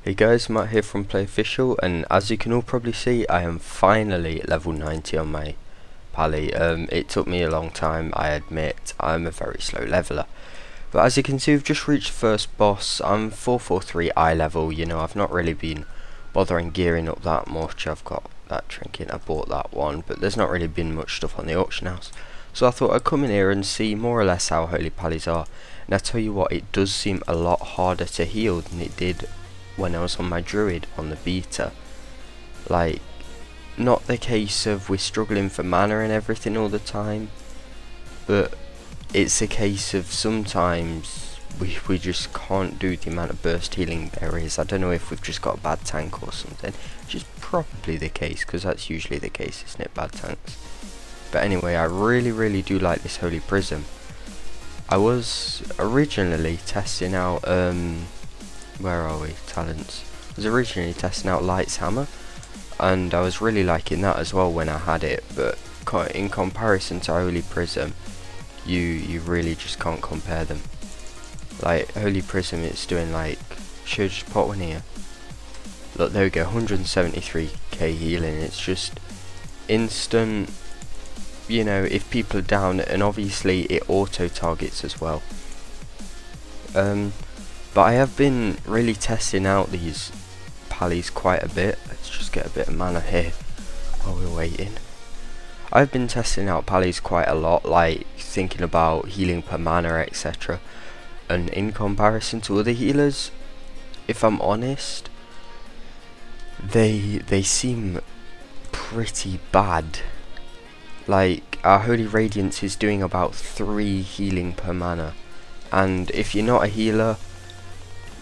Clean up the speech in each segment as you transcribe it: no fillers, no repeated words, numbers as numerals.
Hey guys, Matt here from PlaiOfficial, and as you can all probably see, I am finally at level 90 on my Pally. It took me a long time, I admit. I'm a very slow leveler. But as you can see, we've just reached the first boss. I'm 443 eye level, you know, I've not really been bothering gearing up that much. I've got that trinket, I bought that one, but there's not really been much stuff on the auction house. So I thought I'd come in here and see more or less how holy Pallies are. And I tell you what, it does seem a lot harder to heal than it did when I was on my druid on the beta. Like, not the case of we're struggling for mana and everything all the time, but it's a case of sometimes we just can't do the amount of burst healing there is. I don't know if we've just got a bad tank or something, which is probably the case, because that's usually the case, isn't it, bad tanks? But anyway, I really do like this Holy Prism. I was originally testing out where are we? Talents. I was originally testing out Light's Hammer, and I was really liking that as well when I had it, but in comparison to Holy Prism, you really just can't compare them. Like, Holy Prism, it's doing like, should I just put one here? Look, there we go, 173k healing. It's just instant, you know, if people are down, and obviously it auto targets as well. But I have been really testing out these Pallies quite a bit. Let's just get a bit of mana here while we're waiting. I've been testing out Pallies quite a lot, like thinking about healing per mana, etc. And in comparison to other healers, if I'm honest, they seem pretty bad. Like, our Holy Radiance is doing about 3 healing per mana, and if you're not a healer,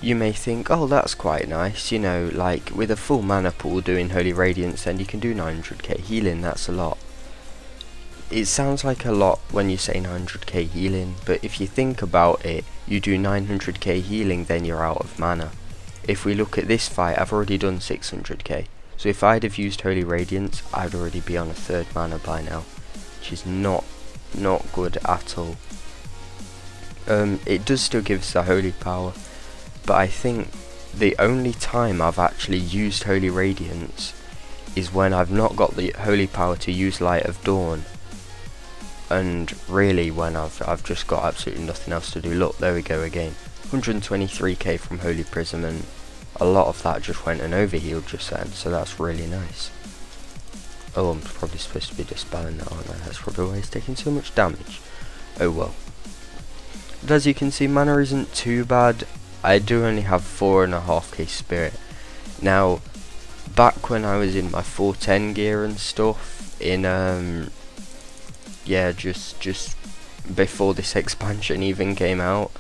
you may think, oh, that's quite nice, you know, like with a full mana pool doing Holy Radiance, then you can do 900k healing. That's a lot. It sounds like a lot when you say 900k healing, but if you think about it, you do 900k healing, then you're out of mana. If we look at this fight, I've already done 600k, so if I'd have used Holy Radiance, I'd already be on a 3rd mana by now, which is not good at all. It does still give us the holy power, but I think the only time I've actually used Holy Radiance is when I've not got the holy power to use Light of Dawn, and really when I've just got absolutely nothing else to do. Look, there we go again, 123k from Holy Prism, and a lot of that just went and overhealed just then, so that's really nice. Oh, I'm probably supposed to be dispelling that, aren't I? That's probably why he's taking so much damage. Oh well. But as you can see, mana isn't too bad. I do only have 4.5k spirit. Now, back when I was in my 410 gear and stuff, in yeah, just before this expansion even came out,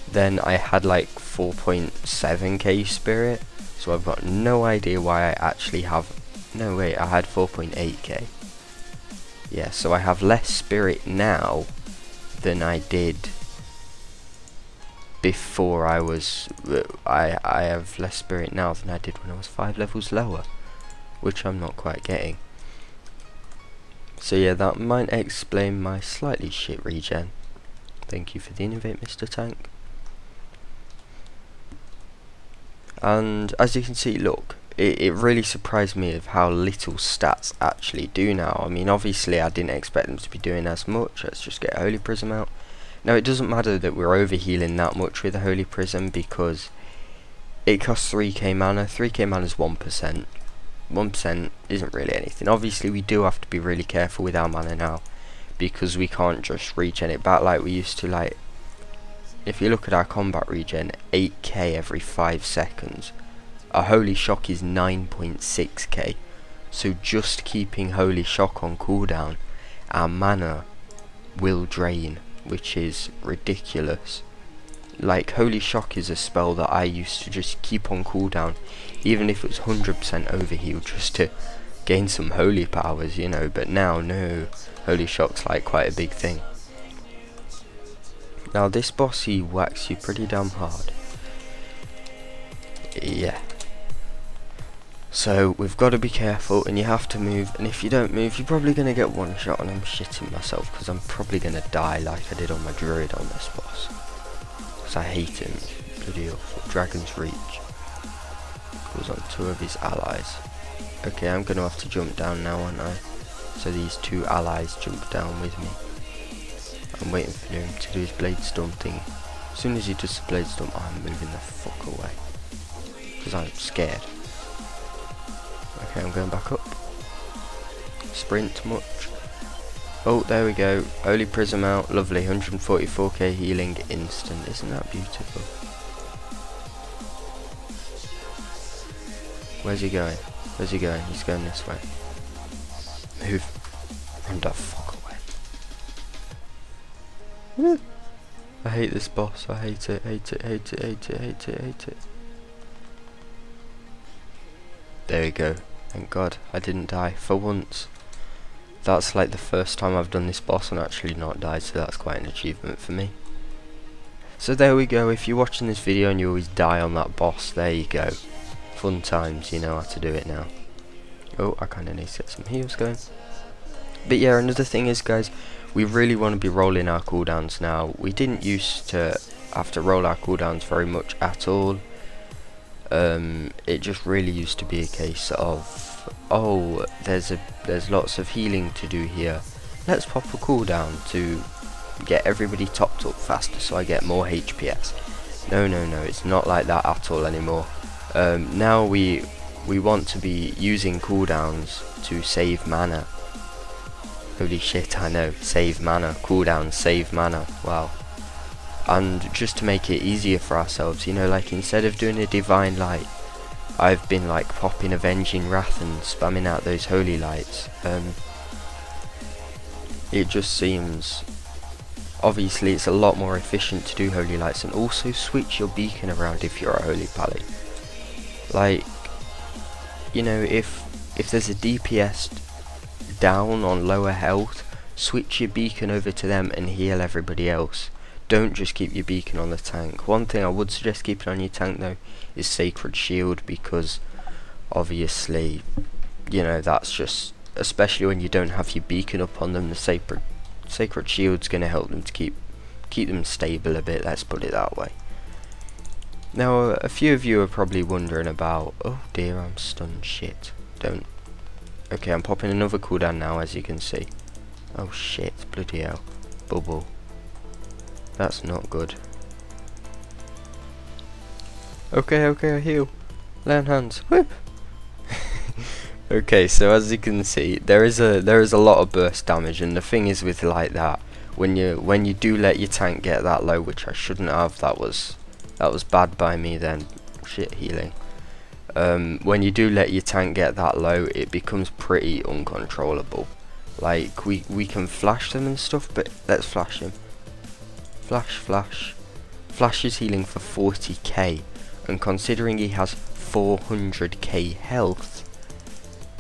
then I had like 4.7k spirit. So I've got no idea why I actually have. No wait, I had 4.8k. Yeah, so I have less spirit now than I did before I was, I have less spirit now than I did when I was 5 levels lower, which I'm not quite getting. So yeah, that might explain my slightly shit regen. Thank you for the innovate, Mr. Tank. And as you can see, look, it really surprised me of how little stats actually do now. I mean, obviously I didn't expect them to be doing as much. Let's just get Holy Prism out. Now, it doesn't matter that we're overhealing that much with a Holy Prism, because it costs 3k mana. 3k mana is 1%. 1% isn't really anything. Obviously, we do have to be really careful with our mana now, because we can't just regen it back like we used to. Like, if you look at our combat regen, 8k every 5 seconds. Our Holy Shock is 9.6k. So just keeping Holy Shock on cooldown, our mana will drain, which is ridiculous. Like, Holy Shock is a spell that I used to just keep on cooldown, even if it was 100% overheal, just to gain some holy powers, you know. But now, no, Holy Shock's like quite a big thing. Now, this boss, he whacks you pretty damn hard. Yeah. So we've got to be careful, and you have to move, and if you don't move, you're probably going to get one shot, and I'm shitting myself because I'm probably going to die like I did on my druid on this boss, because I hate him. Bloody awful. Dragon's Reach. circles on 2 of his allies. Okay, I'm going to have to jump down now, aren't I? So these 2 allies jump down with me. I'm waiting for him to do his blade storm thing. As soon as he does the blade storm, I'm moving the fuck away. Because I'm scared. Okay, I'm going back up. Sprint much. Oh, there we go. Holy Prism out. Lovely. 144k healing instant. Isn't that beautiful? Where's he going? Where's he going? He's going this way. Move. Run the fuck away. I hate this boss. I hate it. Hate it. Hate it. Hate it. Hate it. Hate it. There we go. Thank God I didn't die for once. That's like the first time I've done this boss and actually not died, so that's quite an achievement for me. So there we go. If you're watching this video and you always die on that boss, there you go. Fun times, you know how to do it now. Oh, I kind of need to get some heals going. But yeah, another thing is, guys, we really want to be rolling our cooldowns now. We didn't used to have to roll our cooldowns very much at all. It just really used to be a case of, oh, there's lots of healing to do here. Let's pop a cooldown to get everybody topped up faster so I get more HPS. No, it's not like that at all anymore. Now we want to be using cooldowns to save mana. Holy shit, I know, save mana, cooldowns, save mana, wow. And just to make it easier for ourselves, you know, like instead of doing a Divine Light, I've been like popping Avenging Wrath and spamming out those Holy Lights. It just seems, obviously it's a lot more efficient to do Holy Lights, and also switch your beacon around if you're a Holy Pally. Like, you know, if there's a DPS down on lower health, switch your beacon over to them and heal everybody else. Don't just keep your beacon on the tank. One thing I would suggest keeping on your tank though is Sacred Shield, because obviously, you know, that's just, especially when you don't have your beacon up on them, the Sacred Shield's going to help them to keep them stable a bit, let's put it that way. Now, a few of you are probably wondering about, oh dear, I'm stunned, shit, don't. Okay, I'm popping another cooldown now, as you can see. Oh shit, bloody hell, bubble. That's not good. Okay, I heal. Land hands. Whoop. Okay, so as you can see, there is a lot of burst damage, and the thing is with like that, when you do let your tank get that low, which I shouldn't have, that was bad by me then. Shit, healing. When you do let your tank get that low, it becomes pretty uncontrollable. Like we can flash them and stuff, but let's flash him. Flash. Flash is healing for 40k, and considering he has 400k health,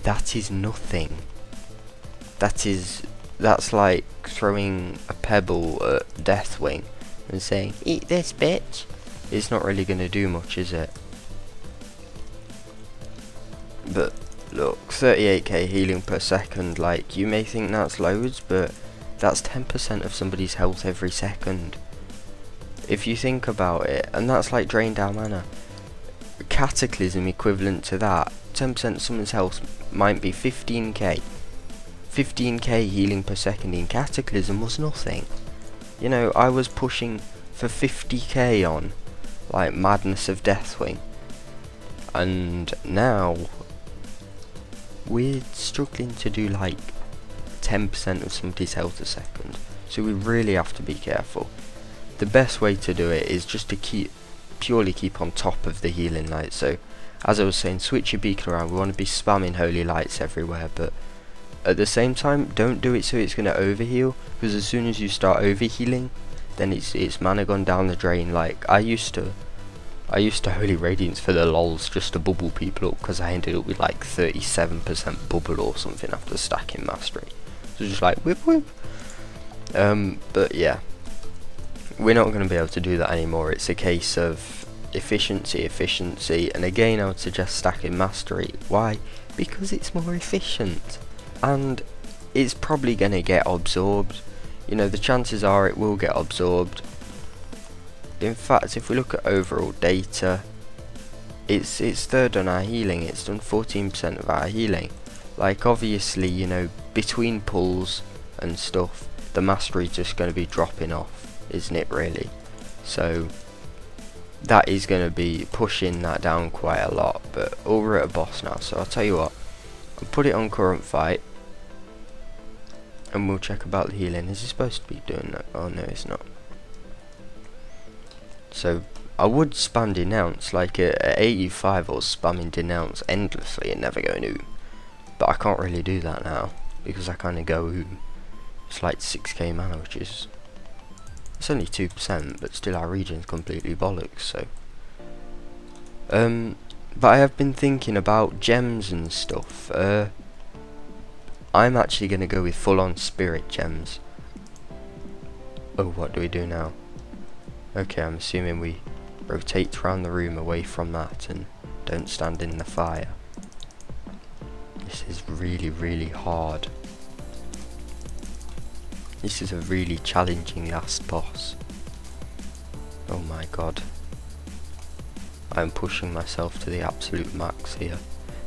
that is nothing. That's like throwing a pebble at Deathwing and saying, "Eat this, bitch." It's not really going to do much, is it? But look, 38k healing per second, like, you may think that's loads, but that's 10% of somebody's health every second. If you think about it, and that's like drained down mana. Cataclysm equivalent to that, 10% of someone's health might be 15k. 15k healing per second in Cataclysm was nothing. You know, I was pushing for 50k on, like, Madness of Deathwing. And now, we're struggling to do like 10% of somebody's health a second. So we really have to be careful. The best way to do it is just to purely keep on top of the healing light. So as I was saying, switch your beacon around. We want to be spamming Holy Lights everywhere, but at the same time, don't do it so it's going to overheal, because as soon as you start overhealing, then it's mana gone down the drain. Like, I used to Holy Radiance for the lols, just to bubble people up, because I ended up with like 37% bubble or something after stacking mastery. So just like whip. But yeah, we're not going to be able to do that anymore. It's a case of efficiency, and again I would suggest stacking mastery. Why? Because it's more efficient, and it's probably going to get absorbed. You know, the chances are it will get absorbed. In fact, if we look at overall data, it's third on our healing. It's done 14% of our healing. Like, obviously, you know, between pulls and stuff, the mastery is just going to be dropping off, isn't it, really? So that is going to be pushing that down quite a lot. But we're at a boss now, so I'll tell you what, I'll put it on current fight and we'll check about the healing. Is it supposed to be doing that? Oh no, it's not. So I would spam denounce, like at 85 I was spamming denounce endlessly and never going ooh. But I can't really do that now because I kind of go ooh. It's like 6k mana, which is, it's only 2%, but still our region's completely bollocks. So but I have been thinking about gems and stuff. I'm actually going to go with full on spirit gems. Oh, what do we do now? Okay, I'm assuming we rotate around the room away from that and don't stand in the fire. This is really hard. This is a really challenging last boss. Oh my god. I'm pushing myself to the absolute max here.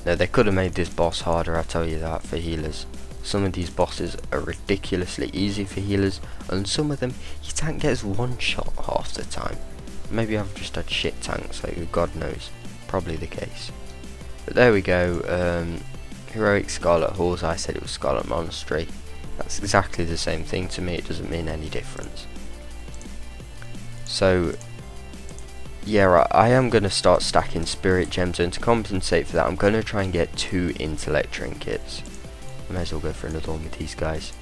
Now, they could have made this boss harder, I tell you that, for healers. Some of these bosses are ridiculously easy for healers, and some of them you tank gets one shot half the time. Maybe I've just had shit tanks, like God knows. Probably the case. But there we go. Heroic Scarlet Halls, I said it was Scarlet Monastery. That's exactly the same thing to me, it doesn't mean any difference. So yeah, I am going to start stacking spirit gems, and to compensate for that I'm going to try and get 2 intellect trinkets. I may as well go for another one with these guys.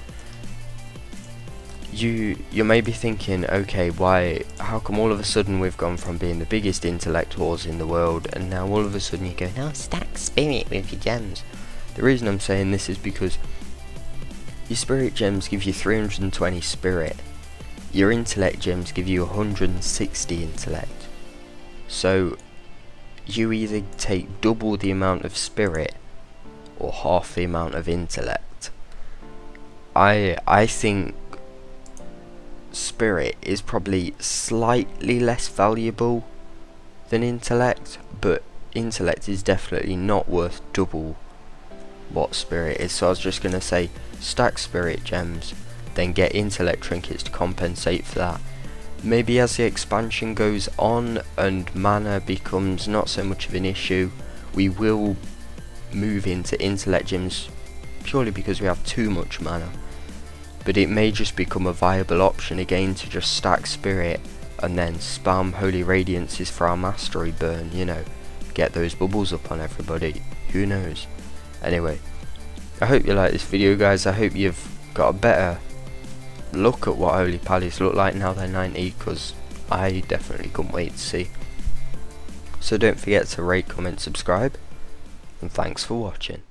You may be thinking, okay, how come all of a sudden we've gone from being the biggest intellect whores in the world and now all of a sudden you go, now stack spirit with your gems? The reason I'm saying this is because your spirit gems give you 320 spirit, your intellect gems give you 160 intellect. So you either take double the amount of spirit or half the amount of intellect. I think spirit is probably slightly less valuable than intellect, but intellect is definitely not worth double what spirit is. So I was just going to say stack spirit gems, then get intellect trinkets to compensate for that. Maybe as the expansion goes on and mana becomes not so much of an issue, we will move into intellect gems purely because we have too much mana. But it may just become a viable option again to just stack spirit and then spam holy radiances for our mastery burn, you know, get those bubbles up on everybody, who knows. Anyway, I hope you like this video, guys. I hope you've got a better look at what holy pallies look like now they're 90, because I definitely couldn't wait to see. So don't forget to rate, comment, subscribe, and thanks for watching.